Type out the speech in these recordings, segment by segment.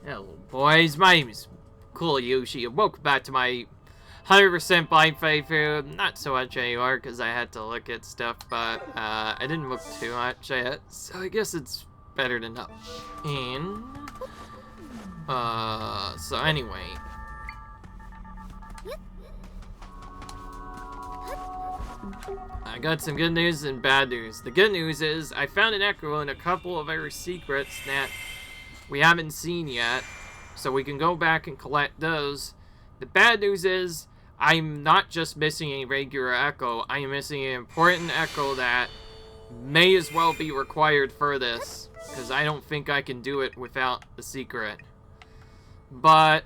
Hello, boys. My name is Cool Yoshi, and welcome back to my 100% blind playthrough. Not so much anymore, because I had to look at stuff, but I didn't look too much at it, so I guess it's better than nothing. So anyway. I got some good news and bad news. The good news is, I found an echo and a couple of other secrets that we haven't seen yet, so we can go back and collect those. The bad news is, I'm not just missing a regular echo, I am missing an important echo that may as well be required for this, because I don't think I can do it without the secret. But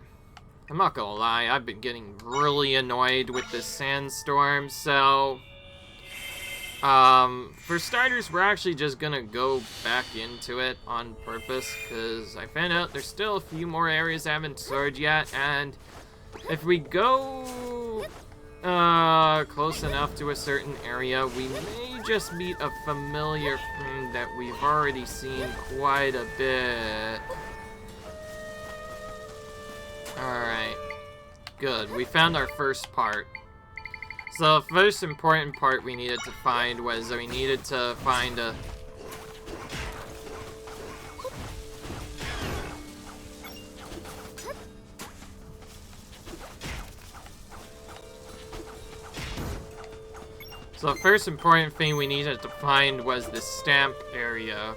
I'm not gonna lie, I've been getting really annoyed with this sandstorm, so for starters, we're actually just gonna go back into it on purpose, because I found out there's still a few more areas I haven't explored yet, and if we go close enough to a certain area, we may just meet a familiar friend that we've already seen quite a bit. Alright, good. We found our first part. So the first important part we needed to find was that we needed to find a... So the first important thing we needed to find was the stamp area,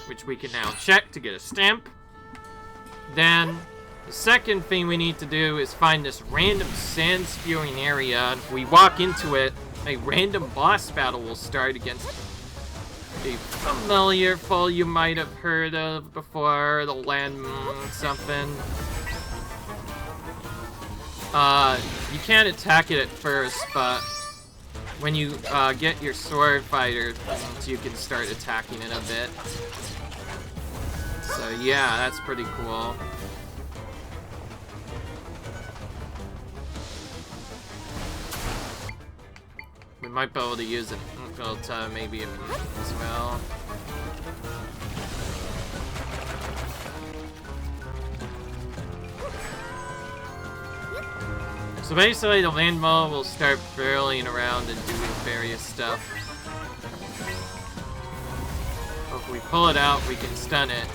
which we can now check to get a stamp. Then the second thing we need to do is find this random sand spewing area, and if we walk into it, a random boss battle will start against a familiar foe you might have heard of before, the land something. You can't attack it at first, but when you get your sword fighter, you can start attacking it a bit. So yeah, that's pretty cool. We might be able to use it to maybe as well. So basically, the land mob will start barreling around and doing various stuff. If we pull it out, we can stun it.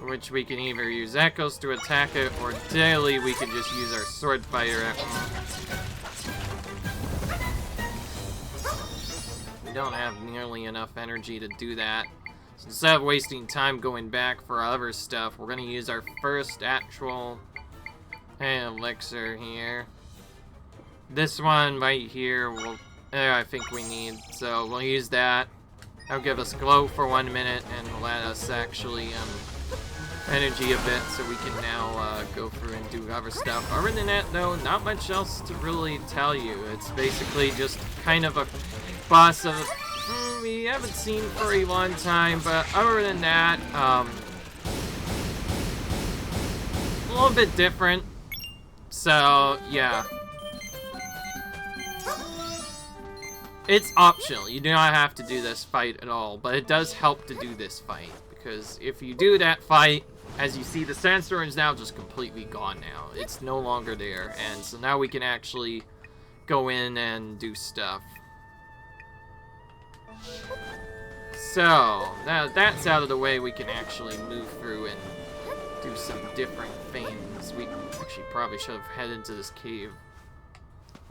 Which we can either use echoes to attack it, or daily we can just use our sword fighter echo. We don't have nearly enough energy to do that. So instead of wasting time going back for other stuff, we're gonna use our first actual elixir here. This one right here will, I think we need, so we'll use that. That'll give us glow for 1 minute and let us actually energy a bit, so we can now go through and do other stuff. Other than that, though, not much else to really tell you. It's basically just kind of a boss of we haven't seen for a long time, but other than that, a little bit different. So yeah, it's optional. You do not have to do this fight at all, but it does help to do this fight, because if you do that fight, as you see, the sandstorm is now just completely gone now. It's no longer there, and so now we can actually go in and do stuff. So, now that's out of the way, we can actually move through and do some different things. We actually probably should have headed to this cave.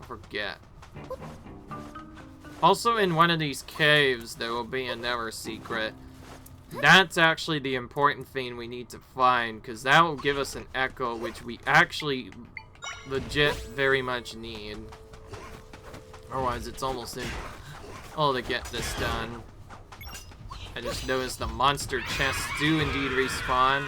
I forget. Also, in one of these caves, there will be another secret. That's actually the important thing we need to find, because that will give us an echo, which we actually legit very much need. Otherwise, it's almost impossible to get this done. I just noticed the monster chests do indeed respawn.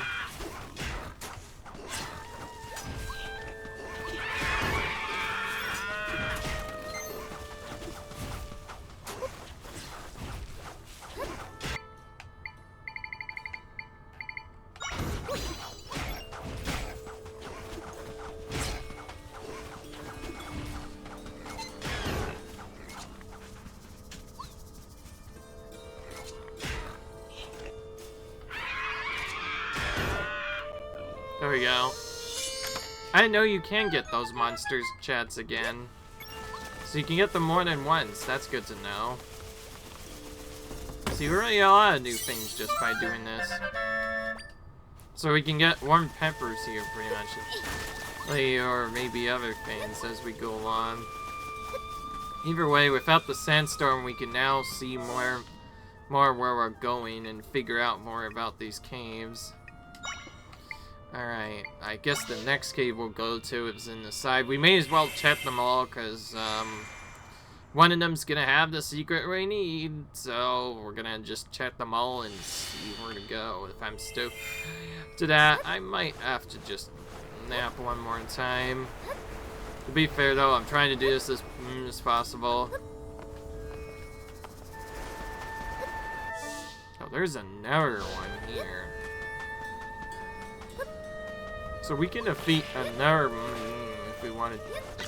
There we go. I didn't know you can get those monsters chats again. So you can get them more than once. That's good to know. So you really get a lot of new things just by doing this. So we can get warm peppers here pretty much. Or maybe other things as we go along. Either way, without the sandstorm, we can now see more where we're going and figure out more about these caves. Alright, I guess the next cave we'll go to is in the side. We may as well check them all, because one of them's gonna have the secret we need. So we're gonna just check them all and see where to go. If I'm stoked to that, I might have to just nap one more time. To be fair though, I'm trying to do this as soon as possible. Oh, there's another one here. So we can defeat another if we wanted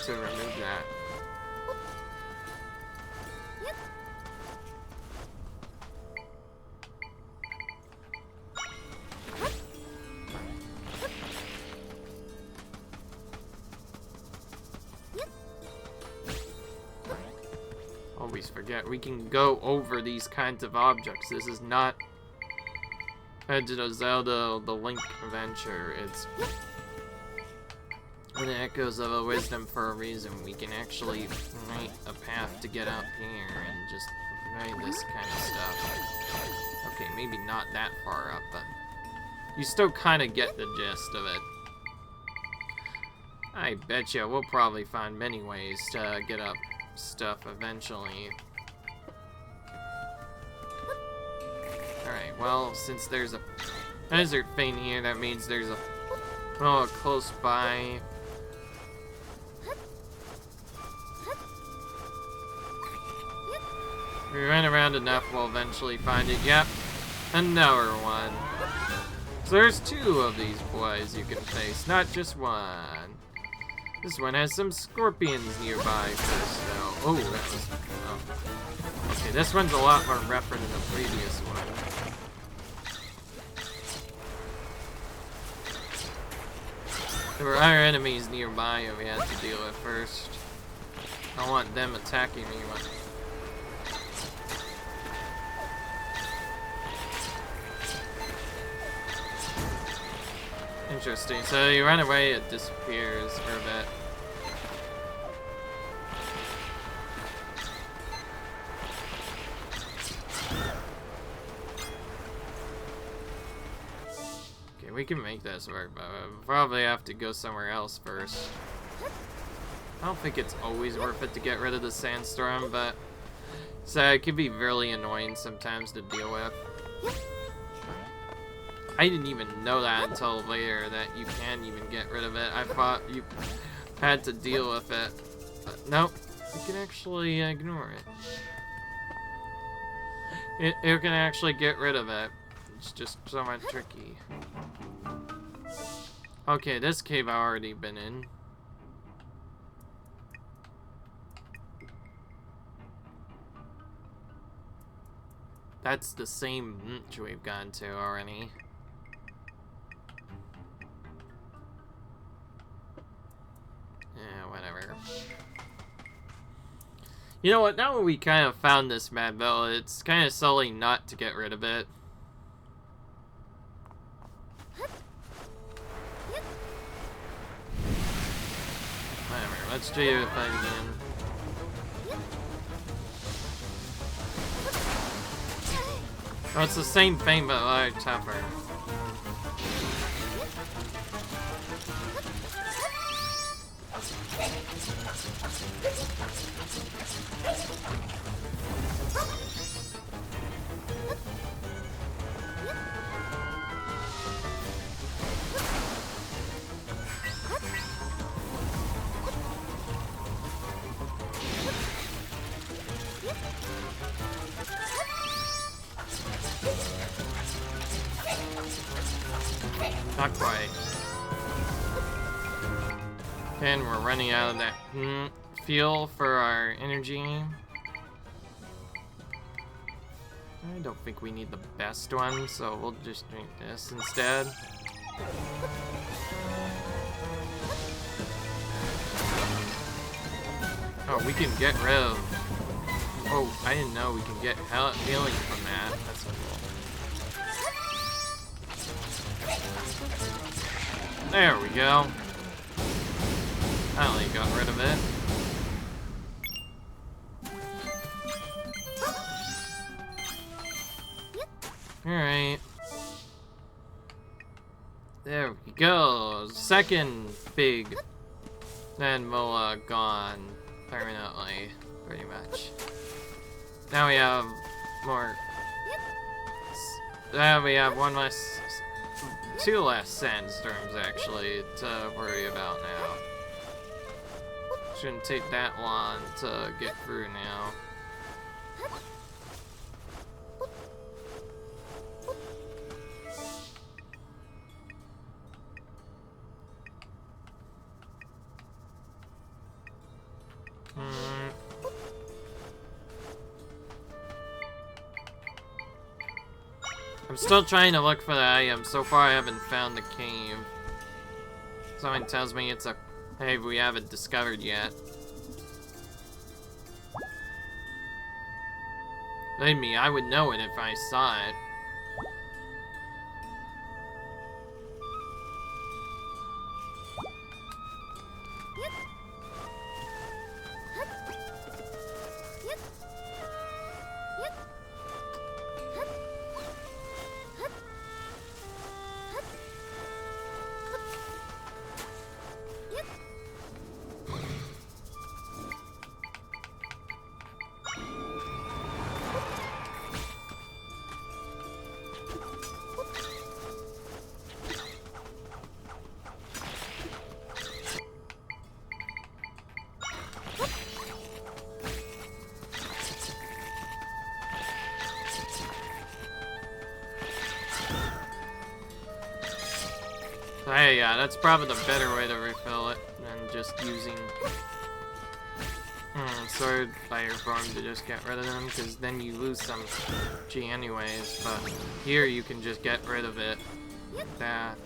to remove that. Always forget, we can go over these kinds of objects. This is not Legend of Zelda, the Link adventure. It's the echoes of a wisdom for a reason. We can actually write a path to get out here and just write this kind of stuff. Okay, maybe not that far up, but you still kind of get the gist of it. I bet you we'll probably find many ways to get up stuff eventually. Alright, well, since there's a desert thing here, that means there's a close by. If we run around enough, we'll eventually find it. Yep, another one. So there's two of these boys you can face, not just one. This one has some scorpions nearby first, though. Oh, that was... Oh. Okay, this one's a lot more rougher than the previous one. There were other enemies nearby that we had to deal with first. I don't want them attacking me. Interesting. So you run away, it disappears for a bit. Okay, we can make this work, but we'll probably have to go somewhere else first. I don't think it's always worth it to get rid of the sandstorm, but so it can be really annoying sometimes to deal with. I didn't even know that until later, that you can even get rid of it. I thought you had to deal with it. But nope, you can actually ignore it. You can actually get rid of it. It's just somewhat tricky. Okay, this cave I've already been in. That's the same we've gone to already. Yeah, whatever. You know what, now that we kind of found this mad bell, it's kind of silly not to get rid of it. Whatever, let's do it again. Oh, it's the same thing, but a lot tougher. Not quite. And we're running out of that fuel for our energy. I don't think we need the best one, so we'll just drink this instead. Oh, we can get rid of... Oh, I didn't know we can get healing from that. That's cool. There we go. Finally got rid of it. Alright. There we go. Second big Moa gone permanently, pretty much. Now we have more. Now we have two less sandstorms actually to worry about now. Shouldn't take that long to get through now. I'm still trying to look for the item. So far I haven't found the cave. Someone tells me it's a cave we haven't discovered yet. Believe me, I would know it if I saw it. Hey, yeah, that's probably the better way to refill it than just using sword fire form to just get rid of them, because then you lose some G anyways, but here you can just get rid of it like that.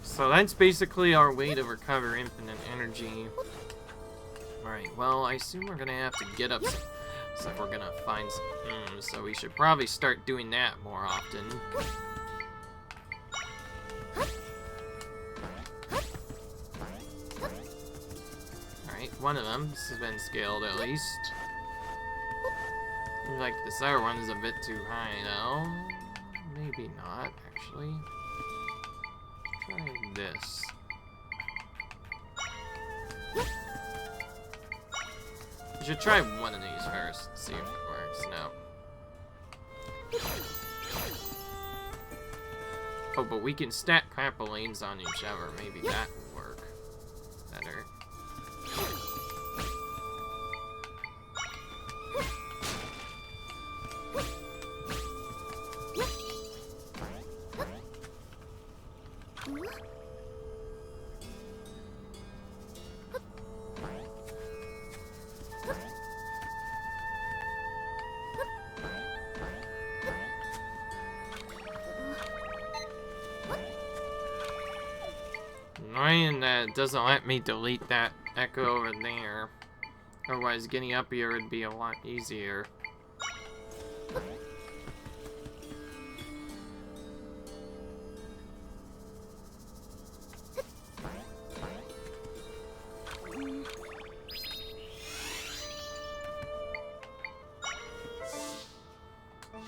So that's basically our way to recover infinite energy. Alright, well, I assume we're gonna have to get up some, so we're gonna find some, so we should probably start doing that more often. One of them has been scaled at least. Like this other one is a bit too high though. Maybe not actually. Try this. You should try one of these first, see if it works. No. Oh, but we can stack trampolines on each other. Maybe that will work better. Annoying that it doesn't let me delete that echo over there. Otherwise, getting up here would be a lot easier.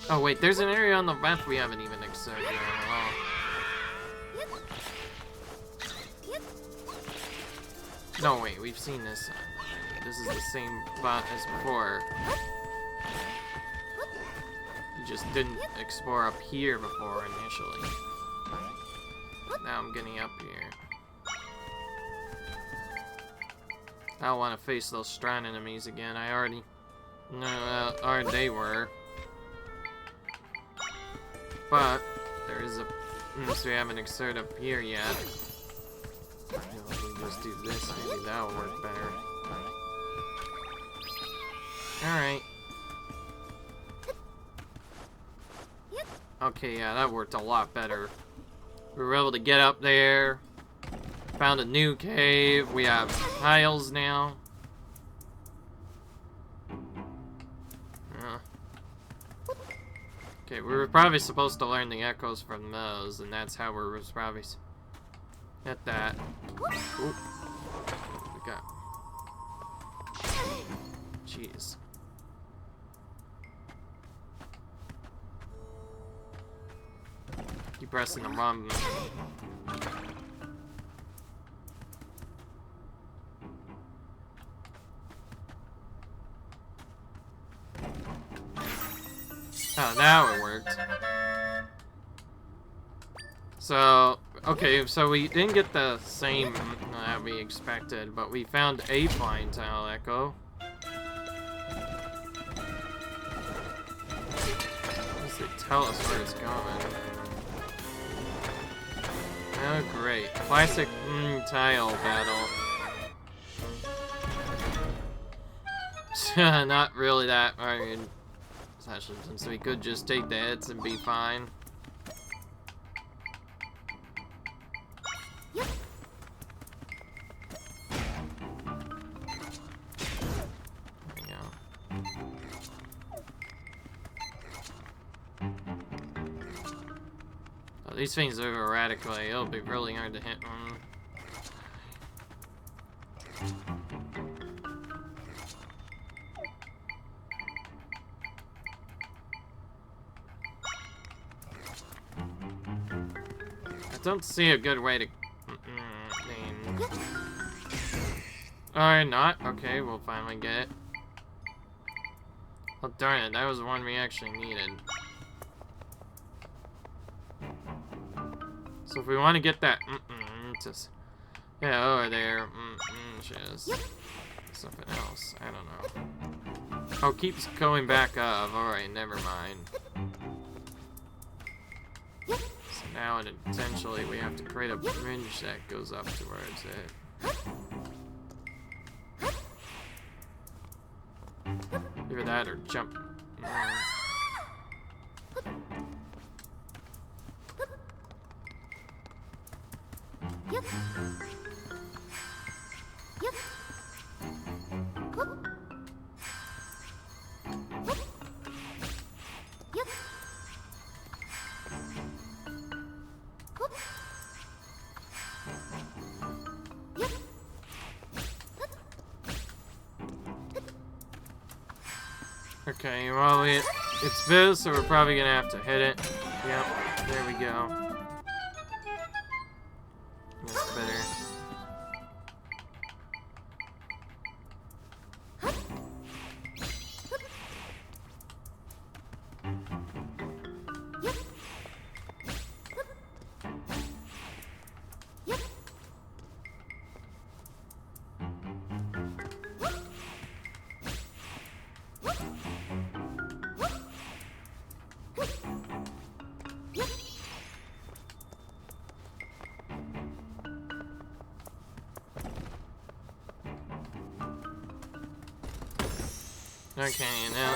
Oh wait, there's an area on the map we haven't even explored yet. Oh. No, wait, we've seen this. This is the same spot as before. You just didn't explore up here before initially. Now I'm getting up here. I don't want to face those strand enemies again. I already... No, already they were. But, there is a... So we haven't explored up here yet. If we just do this, maybe that'll work better. Alright. Okay, yeah, that worked a lot better. We were able to get up there. Found a new cave. We have tiles now. Okay, we were probably supposed to learn the echoes from those, and that's how we're probably get that. Ooh. We got. Jeez. Keep pressing the wrong. Oh, now it worked. So, okay, so we didn't get the same that we expected, but we found a flying tile echo. At least they tell us where it's going. Oh, great. Classic tile battle. Not really that, I mean, since we could just take the hits and be fine. There we go. Oh, these things move erratically. It'll be really hard to hit them. Don't see a good way to Alright, not? Okay, we'll finally get it. Oh darn it, that was the one we actually needed. So if we want to get that just over there, just something else. I don't know. Oh, keeps going back up. Alright, never mind. Now, and essentially, we have to create a bridge that goes up towards it. Either that or jump. Okay, well, it's this, so we're probably gonna have to hit it. Yep, there we go. That's better. Okay, now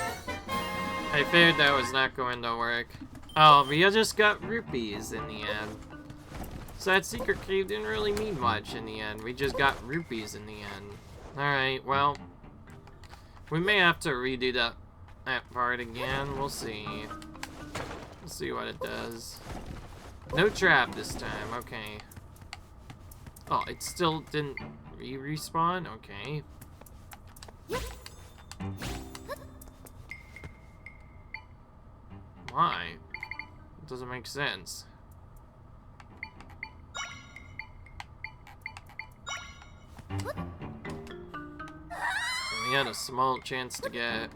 I figured that was not going to work. Oh, we just got rupees in the end. So that secret cave didn't really mean much in the end. We just got rupees in the end. Alright, well, we may have to redo that part again. We'll see. We'll see what it does. No trap this time, okay. Oh, it still didn't respawn? Okay. Why? It doesn't make sense. We had a small chance to get.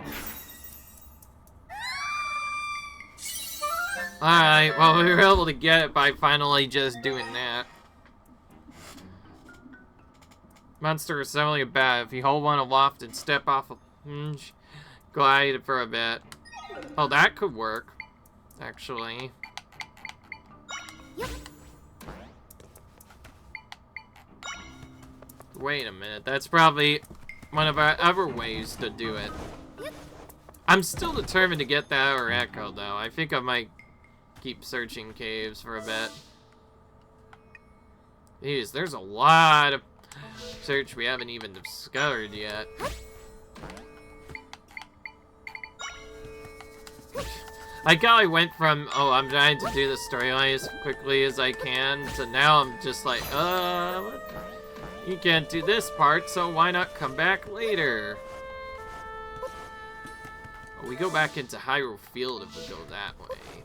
Alright, well, we were able to get it by finally just doing that. Monster assembly bad. If you hold one aloft and step off a hinge, glide for a bit. Oh, that could work, actually. Wait a minute, that's probably one of our other ways to do it. I'm still determined to get that or echo, though. I think I might keep searching caves for a bit. Jeez, there's a lot of search we haven't even discovered yet. Like how I went from, oh, I'm trying to do the storyline as quickly as I can, to now I'm just like, what? You can't do this part, so why not come back later? Oh, we go back into Hyrule Field if we go that way.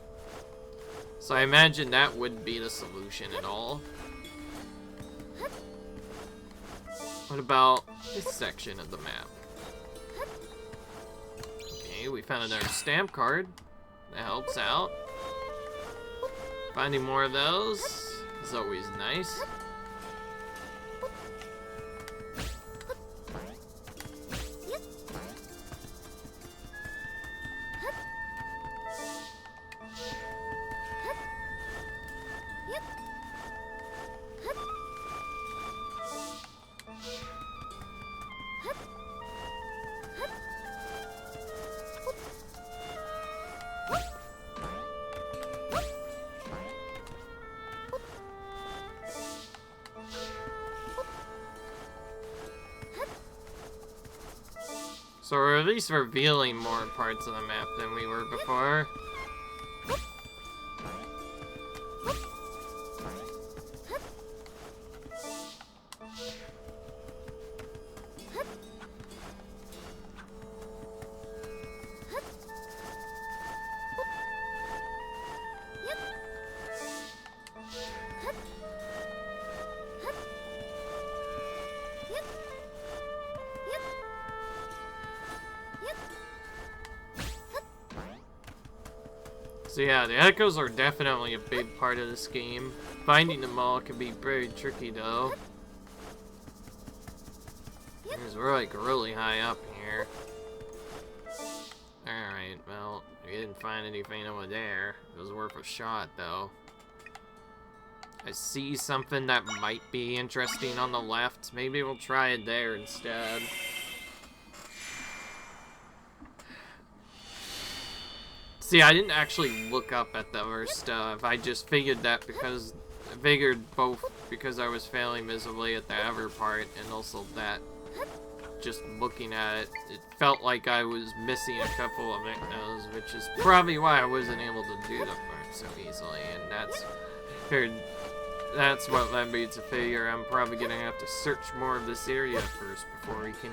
So I imagine that wouldn't be the solution at all. What about this section of the map? Okay, we found another stamp card. That helps out. Finding more of those is always nice. So we're at least revealing more parts of the map than we were before. So yeah, the echoes are definitely a big part of this game. Finding them all can be very tricky though. Because we're like really high up here. Alright, well, we didn't find anything over there. It was worth a shot though. I see something that might be interesting on the left. Maybe we'll try it there instead. See, I didn't actually look up at the other stuff. I just figured that because because I was failing miserably at the other part, and also that just looking at it, it felt like I was missing a couple of echoes, which is probably why I wasn't able to do the part so easily. And that's what led me to figure I'm probably gonna have to search more of this area first before we can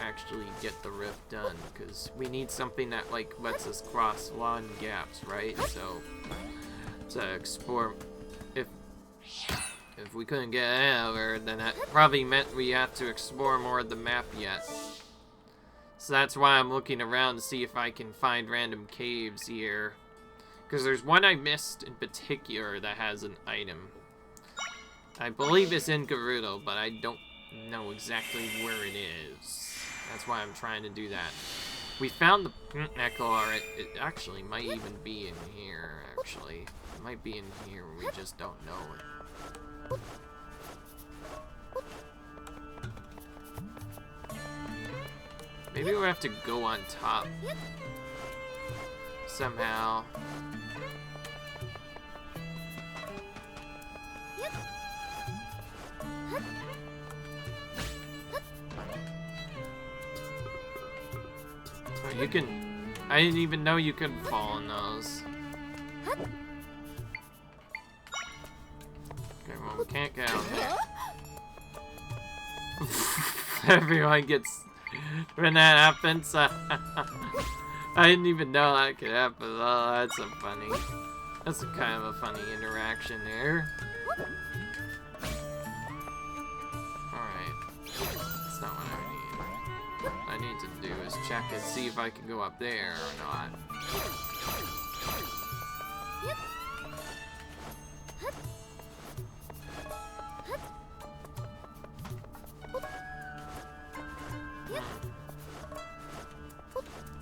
actually get the rift done, because we need something that like lets us cross lawn gaps, right? So to explore, if we couldn't get over, then that probably meant we have to explore more of the map yet. So that's why I'm looking around to see if I can find random caves here, because there's one I missed in particular that has an item. I believe it's in Gerudo, but I don't know exactly where it is. That's why I'm trying to do that. We found the echo already. It actually might even be in here, actually. It might be in here, we just don't know it. Maybe we'll have to go on top somehow. Oh, you can... I didn't even know you could fall on those. Okay, well, we can't get out there. Everyone gets... When that happens, I didn't even know that could happen. Oh, that's a funny... That's a kind of a funny interaction there. I need to do is check and see if I can go up there or not.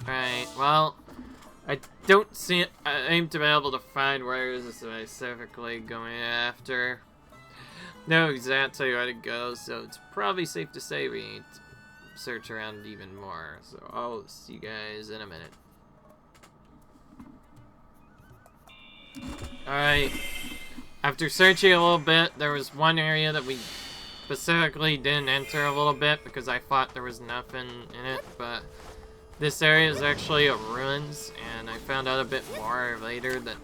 Alright, well, I don't see it. I aim to be able to find where is specifically going after. Know exactly where to go, so it's probably safe to say we need to search around even more. So I'll see you guys in a minute. Alright, After searching a little bit, there was one area that we specifically didn't enter a little bit because I thought there was nothing in it, but this area is actually a ruins, and I found out a bit more later that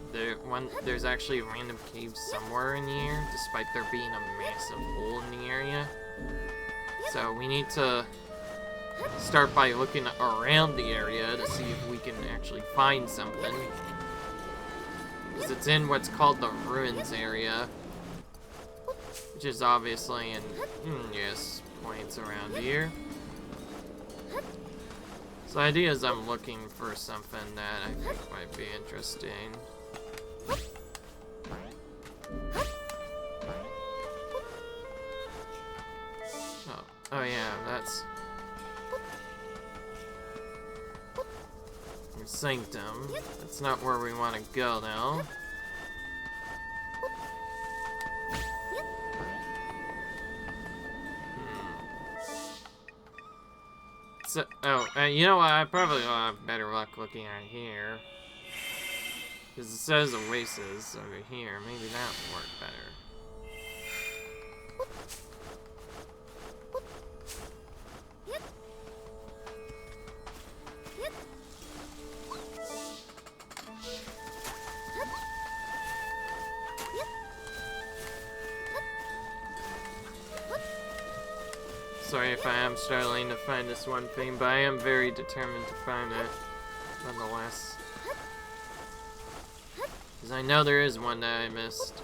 there's actually a random cave somewhere in here, despite there being a massive hole in the area. So we need to start by looking around the area to see if we can actually find something. Because it's in what's called the ruins area, which is obviously in yes, points around here. So the idea is I'm looking for something that I think might be interesting. Oh yeah, that's Sanctum. That's not where we want to go now. So, you know what? I probably will have better luck looking at here. Because it says Oasis over here. Maybe that would work better. Sorry if I am struggling to find this one thing, but I am very determined to find it, nonetheless. Because I know there is one that I missed.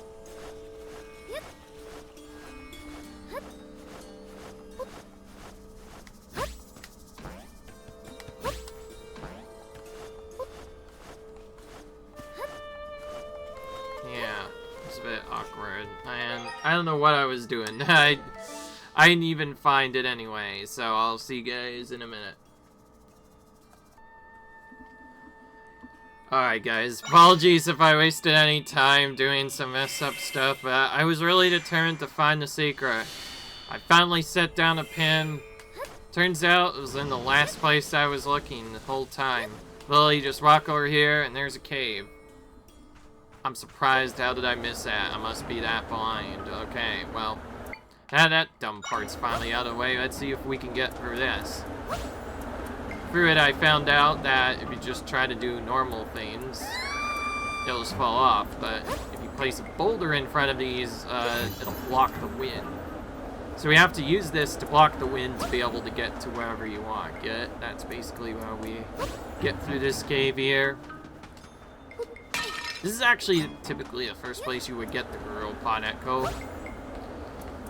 Yeah, it's a bit awkward. And I don't know what I was doing. I didn't even find it anyway, so I'll see you guys in a minute. Alright guys, apologies if I wasted any time doing some messed up stuff, but I was really determined to find the secret. I finally set down a pin. Turns out it was in the last place I was looking the whole time. Literally just walk over here and there's a cave. I'm surprised, how did I miss that? I must be that blind. Okay, well. Now that dumb part's finally out of the way, let's see if we can get through this. Through it, I found out that if you just try to do normal things, it'll just fall off. But if you place a boulder in front of these, it'll block the wind. So we have to use this to block the wind to be able to get to wherever you want. Get it? That's basically how we get through this cave here. This is actually typically the first place you would get the Gerudo pot echo.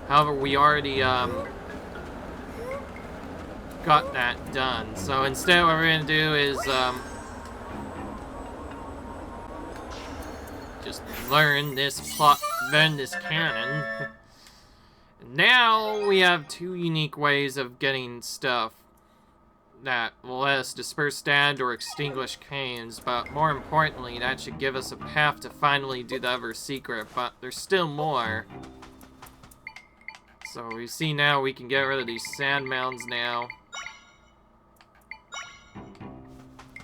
However, we already got that done. So instead what we're going to do is just learn this cannon. Now we have two unique ways of getting stuff that will let us disperse stand or extinguish canes, but more importantly, that should give us a path to finally do the other secret, but there's still more. So we see now we can get rid of these sand mounds now.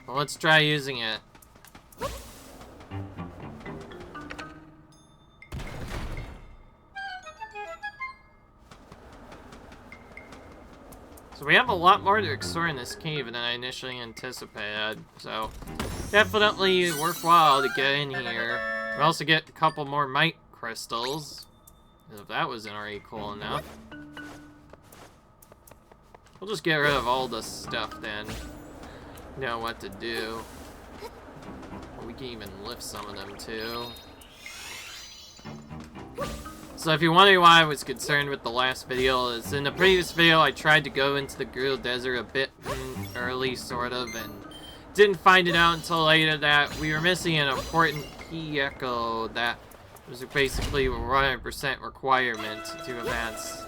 Well, let's try using it. So we have a lot more to explore in this cave than I initially anticipated. So definitely worthwhile to get in here. We also get a couple more mite crystals. If that wasn't already cool enough. We'll just get rid of all the stuff then. Know what to do. We can even lift some of them too. So if you're wondering why I was concerned with the last video, is in the previous video I tried to go into the Gerudo Desert a bit early, sort of, and didn't find it out until later that we were missing an important key echo that was basically a 100% requirement to advance.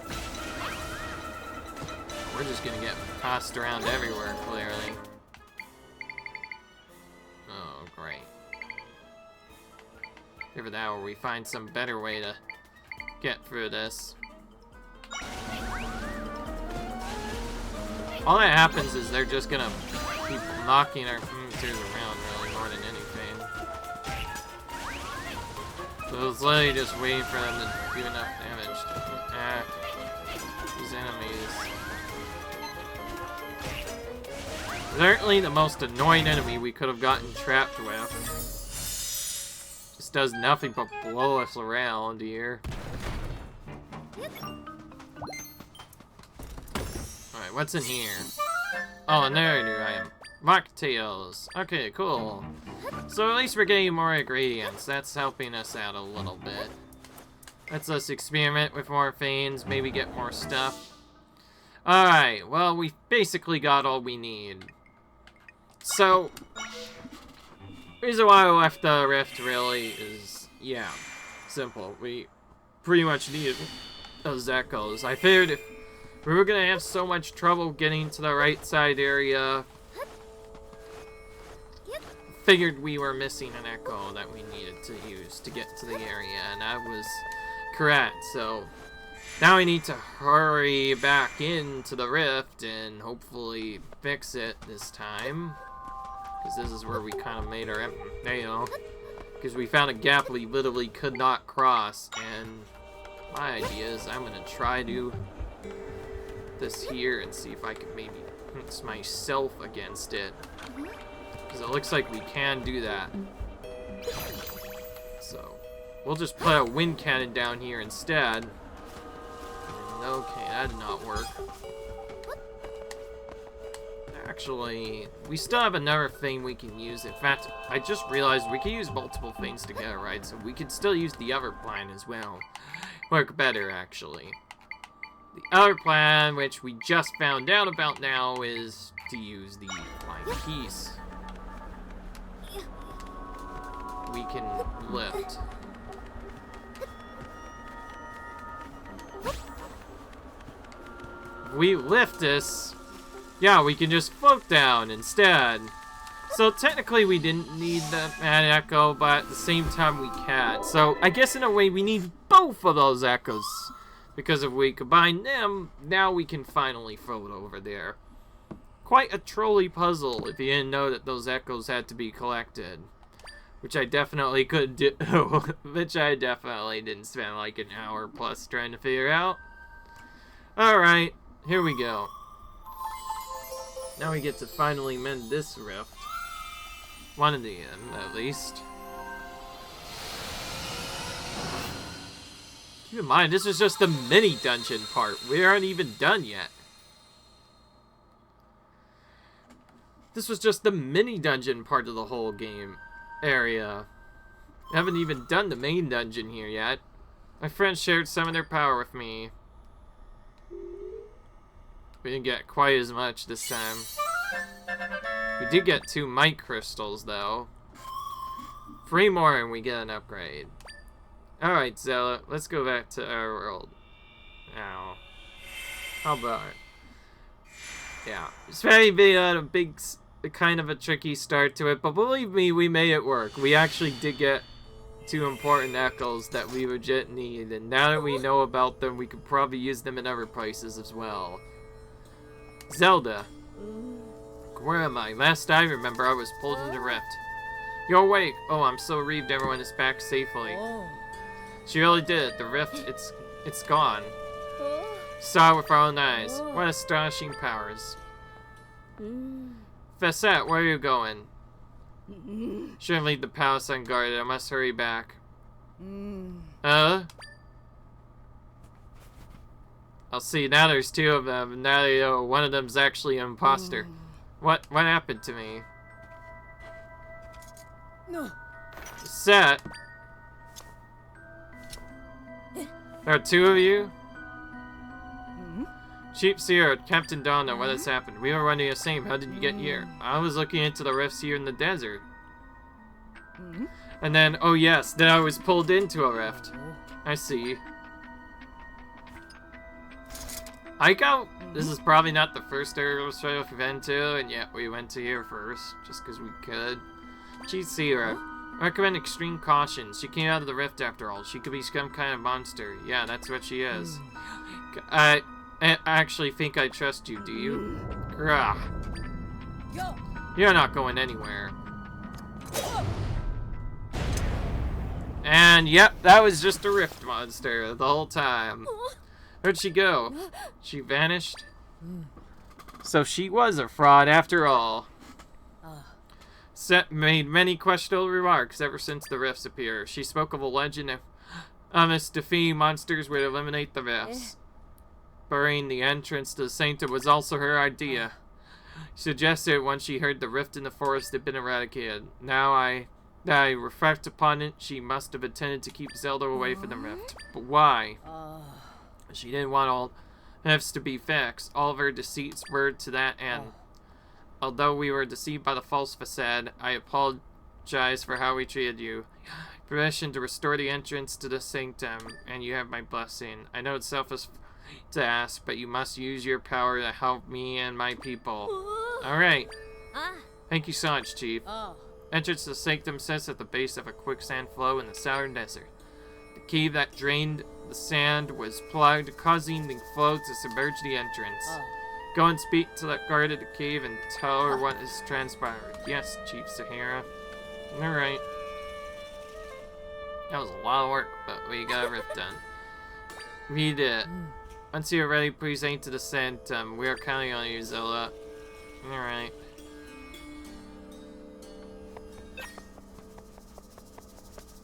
We're just gonna get tossed around everywhere, clearly. Oh, great. Either that or we find some better way to get through this. All that happens is they're just gonna keep knocking our tears around, really, more than anything. So I was literally just waiting for them to do enough damage to attack these enemies. Certainly the most annoying enemy we could have gotten trapped with. Just does nothing but blow us around here. Alright, what's in here? Oh, and there I knew I am. Mocktails. Okay, cool. So at least we're getting more ingredients. That's helping us out a little bit. Lets us experiment with more veins, maybe get more stuff. Alright, well, we've basically got all we need. So, the reason why I left the rift really is, yeah, simple. We pretty much needed those echoes. I figured if we were gonna have so much trouble getting to the right side area, figured we were missing an echo that we needed to use to get to the area, and I was correct. So now we need to hurry back into the rift and hopefully fix it this time, because this is where we kind of made our, you know, because we found a gap we literally could not cross. And my idea is I'm gonna try to this here and see if I can maybe pinch myself against it, because it looks like we can do that. So we'll just put a wind cannon down here instead. Okay, that did not work. Actually, we still have another thing we can use. In fact, I just realized we can use multiple things together, right? So we could still use the other plan as well. Work better, actually. The other plan, which we just found out about now, is to use the flying piece. We can lift. If we lift this, yeah, we can just float down instead. So technically we didn't need that echo, but at the same time we can. So I guess in a way we need both of those echoes, because if we combine them, now we can finally float over there. Quite a trolley puzzle if you didn't know that those echoes had to be collected. Which I definitely could do. Which I definitely didn't spend like an hour plus trying to figure out. Alright, here we go. Now we get to finally mend this rift. One of the end, at least. Keep in mind, this is just the mini dungeon part. We aren't even done yet. This was just the mini dungeon part of the whole game area. I haven't even done the main dungeon here yet. My friends shared some of their power with me. We didn't get quite as much this time. We did get 2 might crystals though. 3 more and we get an upgrade. Alright, Zelda, let's go back to our world. Now, how about it? Yeah, it's very big on a big, kind of a tricky start to it, but believe me, we made it work. We actually did get 2 important echoes that we legit need, and now that we know about them, we could probably use them in other places as well. Zelda. Where am I? Last I remember, I was pulled in the rift. You're awake. Oh, I'm so relieved everyone is back safely. She really did. The rift, it's gone. Saw it with our own eyes. What astonishing powers. Fessette, where are you going? Shouldn't leave the palace unguarded. I must hurry back. I'll see. Now there's 2 of them. Now you know one of them's actually an imposter. What happened to me? No. Set. There are 2 of you? Chief Seer, Captain Donna, what has happened? We were running the same. How did you get here? I was looking into the rifts here in the desert. And then, oh yes, then I was pulled into a rift. I see. This is probably not the first area we've been to, and yet we went to here first, just because we could. Chief Seer, I recommend extreme caution. She came out of the rift after all. She could be some kind of monster. Yeah, that's what she is. I actually think I trust you, do you? Grah. You're not going anywhere. And yep, that was just a rift monster the whole time. Where'd she go? She vanished? So she was a fraud after all. Set made many questionable remarks ever since the rifts appeared. She spoke of a legend of this defeating monsters would eliminate the rifts. Burying the entrance to the Sanctum was also her idea. She suggested when she heard the rift in the forest had been eradicated. Now that I reflect upon it, she must have intended to keep Zelda away from the rift. But why? She didn't want all rifts to be fixed. All of her deceits were to that end. Although we were deceived by the false facade, I apologize for how we treated you. Permission to restore the entrance to the Sanctum, and you have my blessing. I know it's selfish to ask, but you must use your power to help me and my people. Alright. Thank you so much, Chief. Entrance to the Sanctum sits at the base of a quicksand flow in the southern desert. The cave that drained the sand was plugged, causing the flow to submerge the entrance. Go and speak to that guard at the cave and tell her what has transpired. Yes, Chief Sahara. Alright. That was a lot of work, but we got a rift done. We did it. Once you're ready, please aim to the Sanctum. We are counting on you, Zelda. Alright.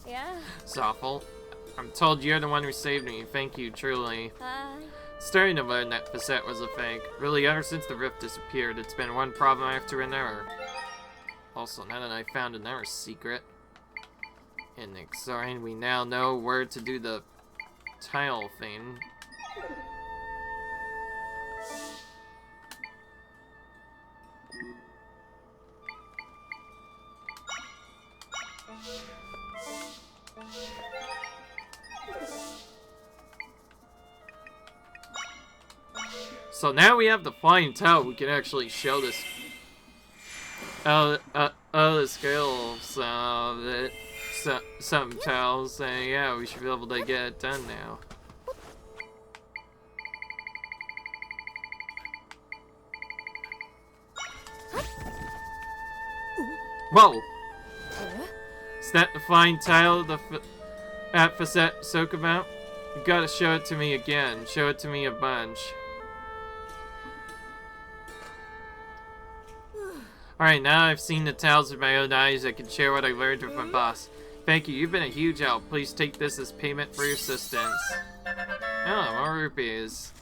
Yeah. Soffle. I'm told you're the one who saved me. Thank you, truly. Starting to learn that facet was a fake. Really, ever since the rift disappeared, it's been one problem after another. Also, now that I found another secret in Exorin, we now know where to do the tile thing. So now we have the flying tile, we can actually show this the skills that some tiles, and yeah, we should be able to get it done now. Whoa! Is that the flying tile at Facet spoke about? You gotta show it to me again. Show it to me a bunch. Alright, now I've seen the tiles with my own eyes, I can share what I learned with my boss. Thank you, you've been a huge help. Please take this as payment for your assistance. Oh, more rupees.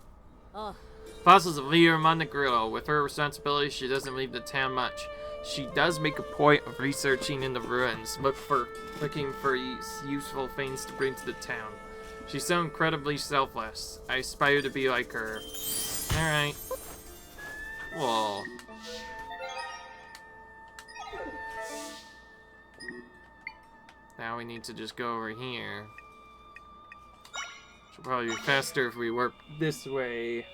Boss is a leader among the Gerudo. With her responsibilities, she doesn't leave the town much. She does make a point of researching in the ruins, looking for useful things to bring to the town. She's so incredibly selfless. I aspire to be like her. Alright. Whoa. Now we need to just go over here. Should probably be faster if we work this way.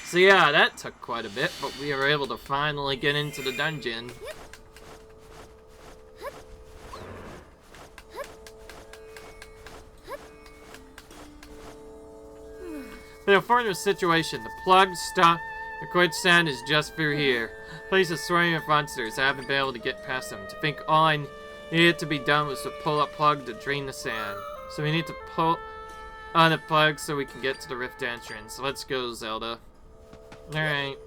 So yeah, that took quite a bit, but we were able to finally get into the dungeon. In a fortunate situation, the plug stop. The quicksand is just through here. Place is swarming with monsters. I haven't been able to get past them. To think all I needed to be done was to pull a plug to drain the sand. So we need to pull on the plug so we can get to the rift entrance. Let's go, Zelda. Alright.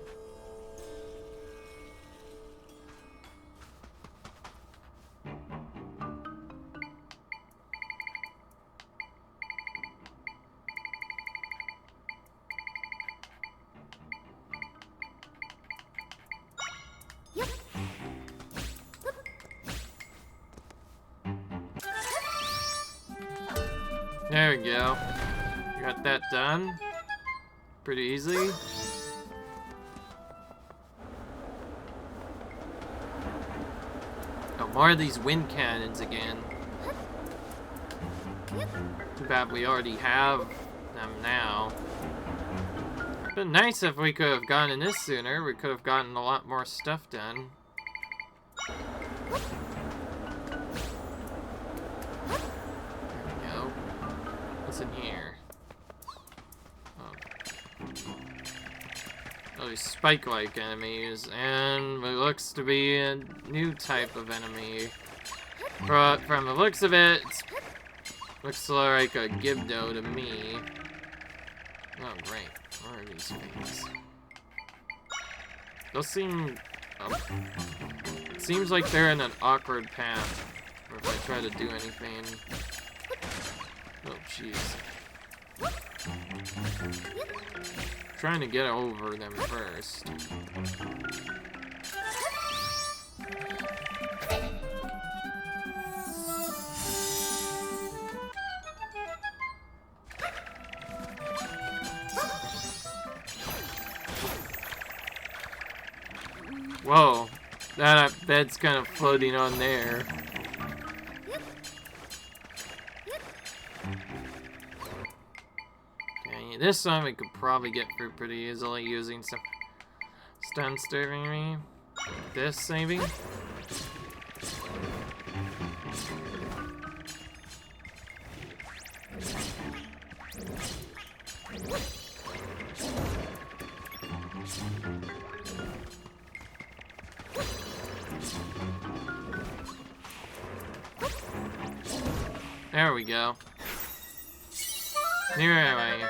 There we go. Got that done. Pretty easy. Oh, more of these wind cannons again. Too bad we already have them now. Been nice if we could have gotten this sooner. We could have gotten a lot more stuff done. What's in here? Oh, these spike-like enemies, and it looks to be a new type of enemy. But from the looks of it, looks like a Gerudo to me. Oh, great. Where are these things? Those seem... it seems like they're in an awkward path. Or if I try to do anything... Oh, jeez. Trying to get over them first. Whoa, that bed's kind of floating on there. Okay, this time we could probably get through pretty easily using some stun stirring me. This, maybe? There we go. Anyway,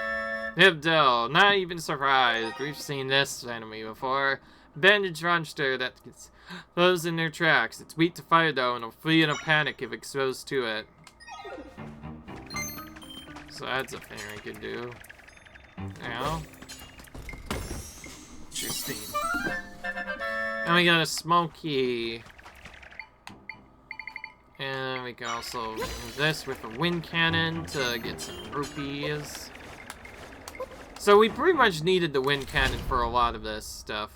Hibdell, not even surprised. We've seen this enemy before. Bandage monster that gets those in their tracks. It's weak to fire though, and will flee in a panic if exposed to it. So that's a thing I could do. Now, interesting. And we got a small key. And we can also use this with a wind cannon to get some rupees. So we pretty much needed the wind cannon for a lot of this stuff.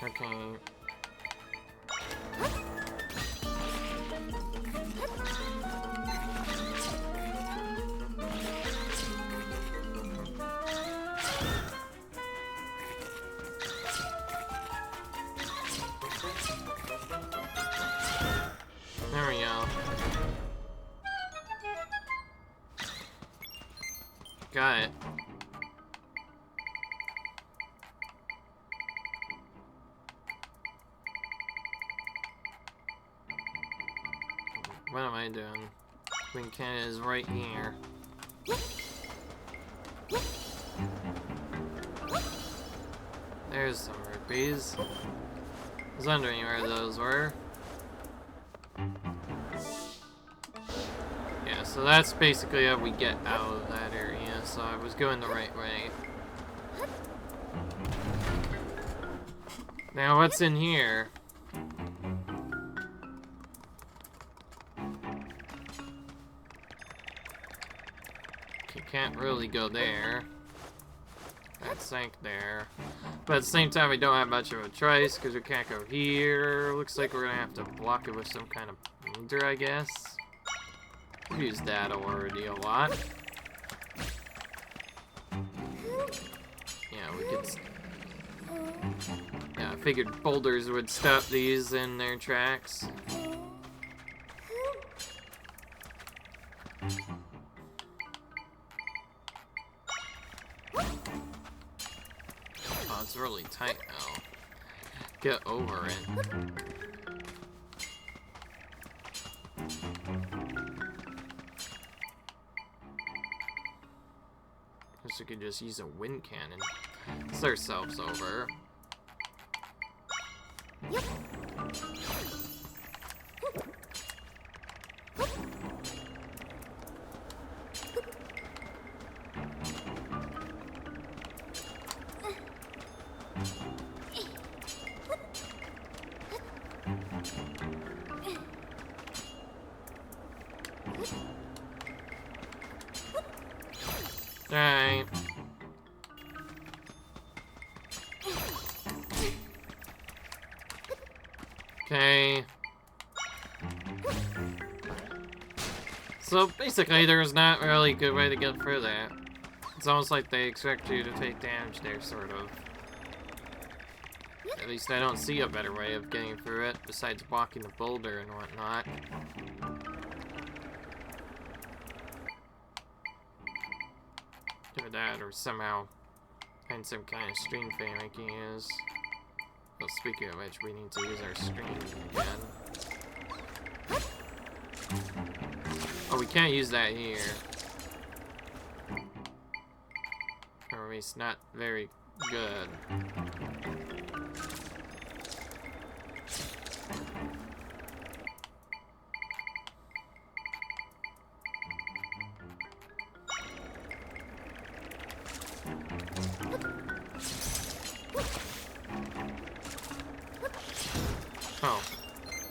Okay. There we go. Got it. What am I doing? Wind cannon is right here. There's some rupees. I was wondering where those were. Yeah, so that's basically how we get out of that area, so I was going the right way. Now what's in here? You can't really go there. That sank there. But at the same time, we don't have much of a choice because we can't go here. Looks like we're gonna have to block it with some kind of boulder, I guess. We've used that already a lot. Yeah, we could. Yeah, I figured boulders would stop these in their tracks. Oh, it's really tight now. Get over it. Guess we could just use a wind cannon. Let's start ourselves over. Alright. Okay. So basically there's not really a good way to get through that. It's almost like they expect you to take damage there, sort of. At least I don't see a better way of getting through it, besides blocking the boulder and whatnot. Or that, or somehow find some kind of stream fan I can use. Well, speaking of which, we need to use our stream again. Oh, we can't use that here. Or at least not very good.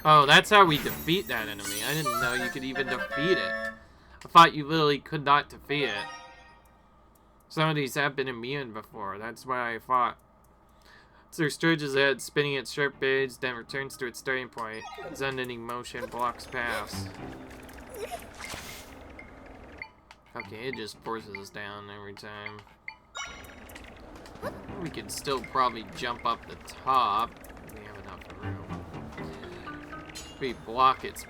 Oh, that's how we defeat that enemy. I didn't know you could even defeat it. I thought you literally could not defeat it. Some of these have been immune before. That's why I thought. So it stretches ahead, spinning its sharp blades, then returns to its starting point. Its unending motion blocks paths. Okay, it just forces us down every time. We could still probably jump up the top. We have enough room. We block its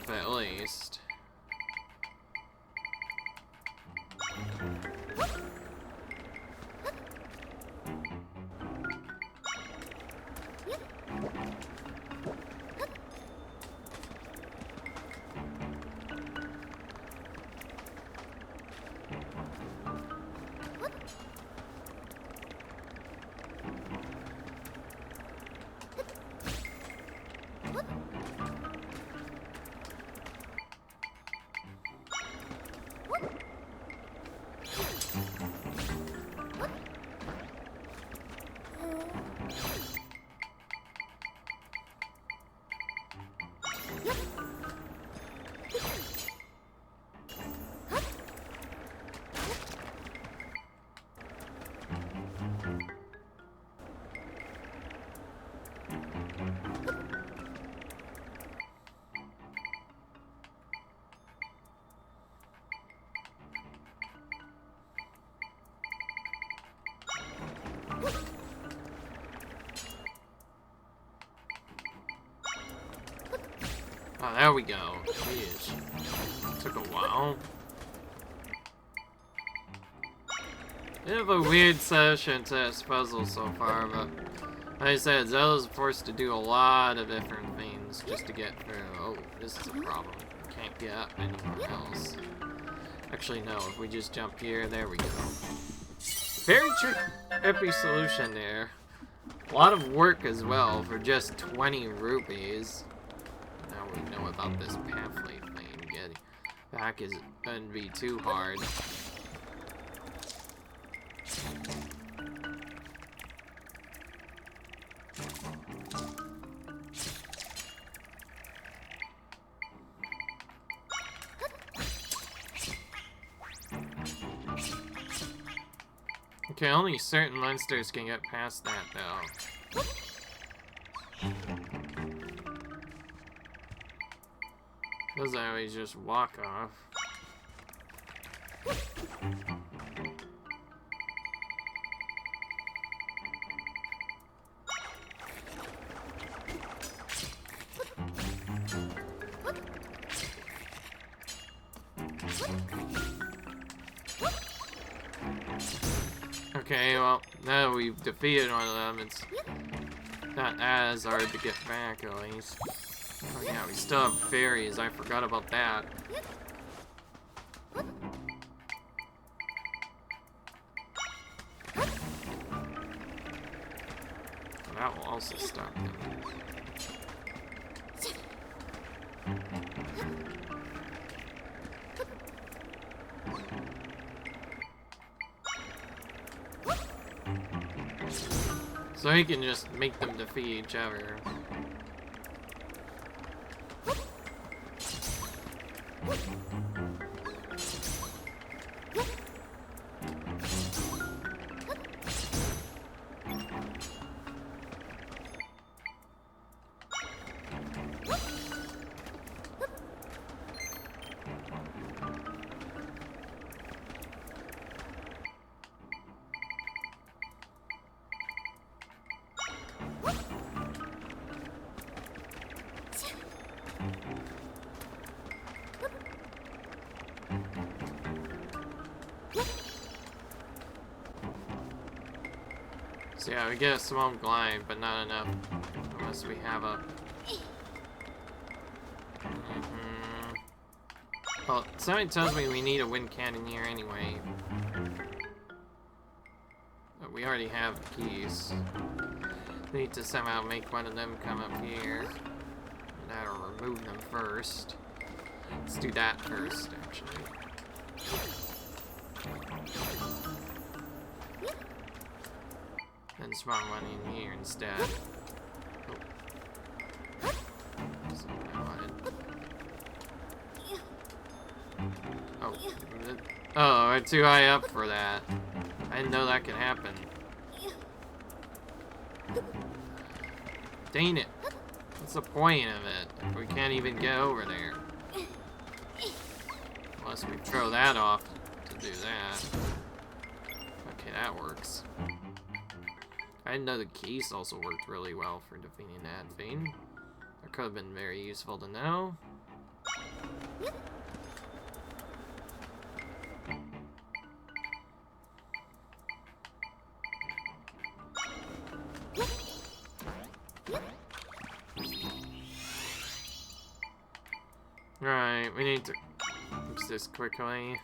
at least. Oh, there we go. Jeez. Took a while. Bit of a weird session to this puzzle so far, but like I said, Zelda's forced to do a lot of different things just to get through. Oh, this is a problem. Can't get up anywhere else. Actually, no, if we just jump here, there we go. Very tricky solution there. A lot of work as well for just 20 rupees. Now we know about this pamphlet thing. Getting back is gonna be too hard. Okay, only certain monsters can get past that, though. Those always just walk off. Okay, well, now we've defeated one of them, it's not as hard to get back, at least. Oh yeah, we still have fairies, I forgot about that. That will also stop them. So he can just make them defeat each other. So yeah, we get a small glide, but not enough. Unless we have a... Well, something tells me we need a wind cannon here anyway. But we already have the keys. We need to somehow make one of them come up here. That'll remove them first. Let's do that first, actually. Then spawn one in here instead. Oh. That's not what I wanted. Oh. Oh, I'm too high up for that. I didn't know that could happen. Dang it. What's the point of it if we can't even get over there? Unless we throw that off to do that. Okay, that works. I didn't know the keys also worked really well for defeating that thing. That could have been very useful to know. Right, we need to fix this quickly.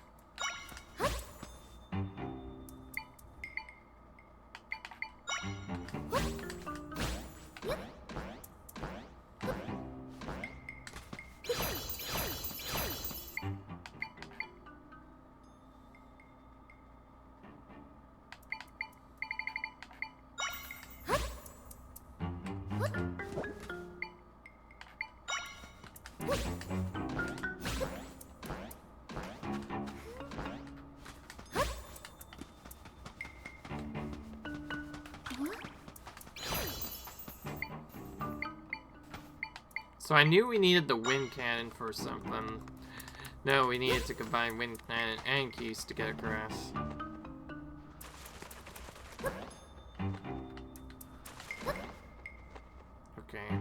So I knew we needed the wind cannon for something. No, we needed to combine wind cannon and keys to get across. Okay.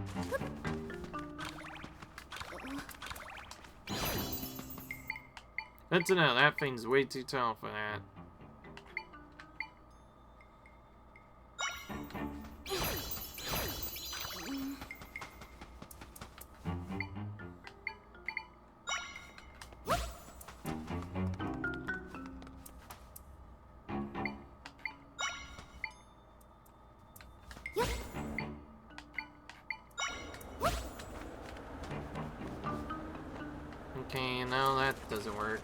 Good to know, that thing's way too tall for that. Okay, no, that doesn't work.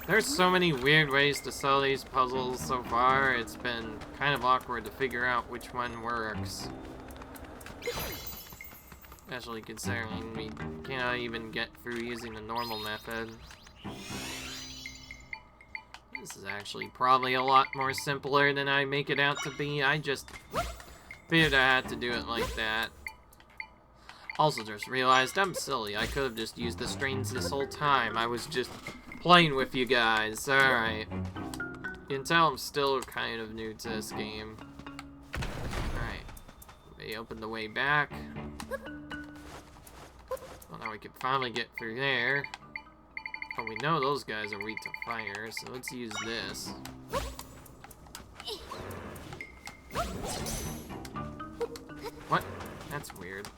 There's so many weird ways to solve these puzzles so far, it's been kind of awkward to figure out which one works. Especially considering we cannot even get through using the normal method. This is actually probably a lot more simpler than I make it out to be. I just figured I had to do it like that. Also just realized I'm silly. I could have just used the strings this whole time. I was just playing with you guys. Alright. You can tell I'm still kind of new to this game. Alright. We open the way back. Well, now we can finally get through there. Oh, we know those guys are weak to fire, so let's use this. What? That's weird.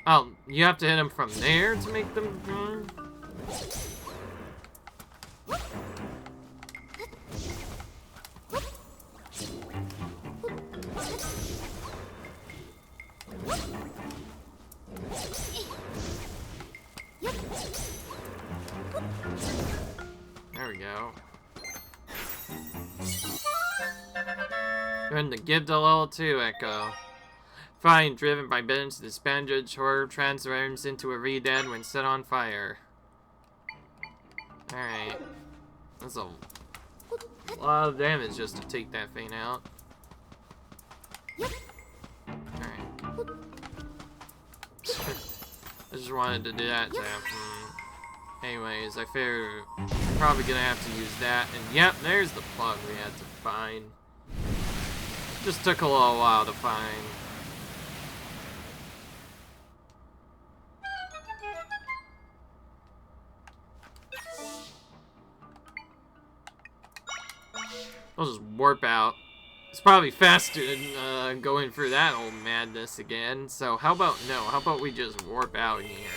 Oh, you have to hit them from there to make them... There we go. Turn the give the level 2 echo. Fine, driven by Ben's the Spandage horror transforms into a re-dead when set on fire. Alright. That's a lot of damage just to take that thing out. Alright. I just wanted to do that to happen. Anyways, I figure I'm probably gonna have to use that. And yep, there's the plug we had to find. Just took a little while to find. I'll just warp out. It's probably faster than going through that old madness again. So how about no? How about we just warp out here?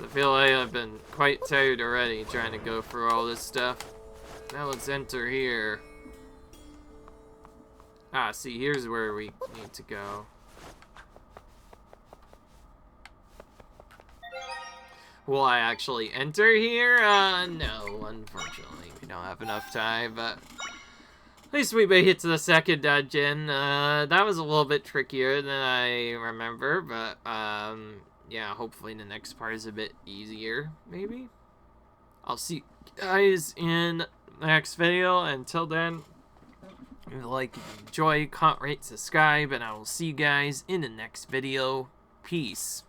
I feel like I've been quite tired already trying to go through all this stuff. Now let's enter here. Ah, see, here's where we need to go. Will I actually enter here? No, unfortunately. We don't have enough time, but at least we made it to the second dungeon. That was a little bit trickier than I remember, but, yeah, hopefully the next part is a bit easier, maybe? I'll see you guys in the next video. Until then, if you like, enjoy, comment, rate, subscribe, and I will see you guys in the next video. Peace.